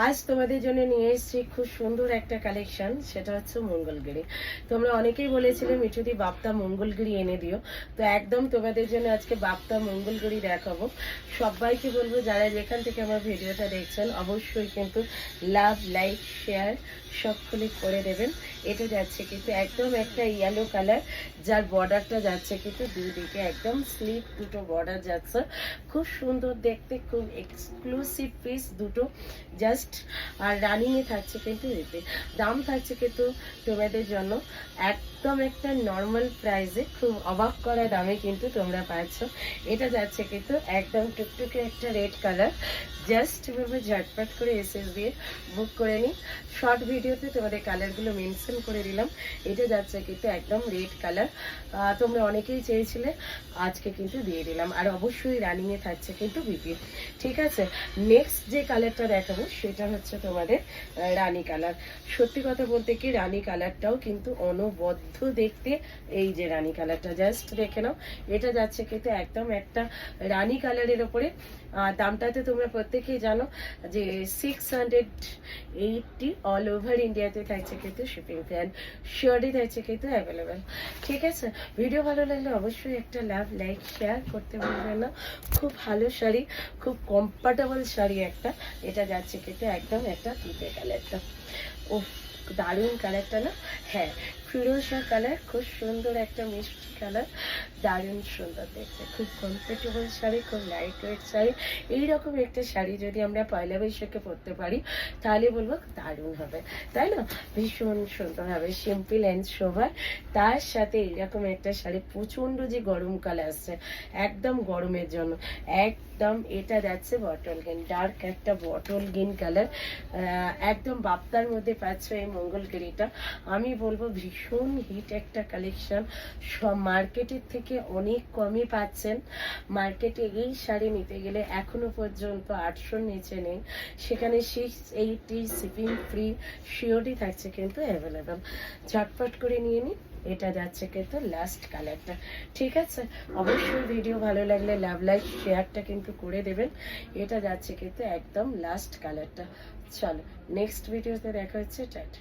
আজ তোমাদের জন্য নিয়ে এসেছি খুব সুন্দর একটা কালেকশন, সেটা হচ্ছে মঙ্গলগিরি। তোমরা অনেকেই বলেছিলে মিঠুদি বাপ্তা মঙ্গলগিরি এনে দিও, তো একদম তোমাদের জন্য আজকে বাপ্তা মঙ্গলগিরি দেখাবো। সবাইকে বলবো যারা যেখান থেকে আমার ভিডিওটা দেখছেন অবশ্যই কিন্তু লাভ, লাইক, শেয়ার সকলে করে দেবেন। এটা যাচ্ছে কিন্তু একদম একটা ইয়েলো কালার, যার বর্ডারটা যাচ্ছে কিন্তু দুই দিকে একদম স্লিপ দুটো বর্ডার যাচ্ছে, খুব সুন্দর দেখতে, খুব এক্সক্লুসিভ পিস দুটো জাস্ট। আর রানিংয়ে থাকছে কিন্তু এতে দাম থাকছে কিন্তু তোমাদের জন্য একদম একটা নর্মাল প্রাইসে, খুব অবাক করা দামে কিন্তু তোমরা পাচ্ছ। এটা যাচ্ছে কিন্তু একদম টুকটুকে একটা রেড কালার, জাস্ট এভাবে ঝটপট করে এসএস দিয়ে বুক করে নিই। শর্ট ভিডিওতে তোমাদের কালারগুলো মেনশন করে দিলাম। এটা যাচ্ছে কিন্তু একদম রেড কালার, তোমরা অনেকেই চেয়েছিলে, আজকে কিন্তু দিয়ে দিলাম। আর অবশ্যই রানিংয়ে থাকছে কিন্তু বিপি। ঠিক আছে, নেক্সট যে কালারটা দেখাবো সেটা হচ্ছে তোমাদের রানী কালার। সত্যি কথা বলতে কি রানী কালারটাও কিন্তু অনবদ্য দেখতে। এই যে রানী কালারটা জাস্ট দেখে নাও, এটা যাচ্ছে কিন্তু একদম একটা রানী কালারের ওপরে। দামটাতে তোমরা প্রত্যেকেই জানো যে 680 অল ওভার ইন্ডিয়াতে থাকছে কিন্তু শিপিং প্ল্যান শিওরই থাকছে কিন্তু অ্যাভেলেবেল। ঠিক আছে, ভিডিও ভালো লাগলে অবশ্যই একটা লাভ, লাইক, শেয়ার করতে ভুলবেন না। খুব ভালো শাড়ি, খুব কমফর্টেবল শাড়ি একটা। এটা যাচ্ছে কিন্তু একদম একটা তুতে কালারটা, ও দারুণ কালারটা না? হ্যাঁ, ফিরোজা কালার, খুব সুন্দর একটা মিষ্টি কালার, দারুণ সুন্দর দেখতে, খুব কমফোর্টেবল শাড়ি, খুব লাইট ওয়েট শাড়ি। এইরকম একটা শাড়ি যদি আমরা পয়লা বৈশাখে পরতে পারি তাহলে বলবো দারুণ হবে, তাই না? ভীষণ সুন্দর হবে, সিম্পল অ্যান্ড সোভার। তার সাথে এরকম একটা শাড়ি, প্রচণ্ড যে গরমকাল আসছে, একদম গরমের জন্য একদম এটা যাচ্ছে বটল গ্রিন, ডার্ক একটা বটল গ্রিন কালার, একদম বাপ্তার মধ্যে পাচ্ছ এই মঙ্গলগিরিটা। আমি বলবো ভীষণ হিট একটা কালেকশন, সব মার্কেটের থেকে অনেক কমই পাচ্ছেন। মার্কেটে এই শাড়ি নিতে গেলে এখনো পর্যন্ত 800 নিচে নেই, সেখানে 680 শিপিং ফ্রি শিওরই থাকছে কিন্তু অ্যাভেলেবেল। ঝটপট করে নিয়ে নিই। এটা যাচ্ছে কিন্তু লাস্ট কালারটা। ঠিক আছে, অবশ্যই ভিডিও ভালো লাগলে লাভ, লাইক, শেয়ারটা কিন্তু করে দেবেন। এটা যাচ্ছে কিন্তু একদম লাস্ট কালারটা। চলো নেক্সট ভিডিওতে দেখা হচ্ছে, টাটা।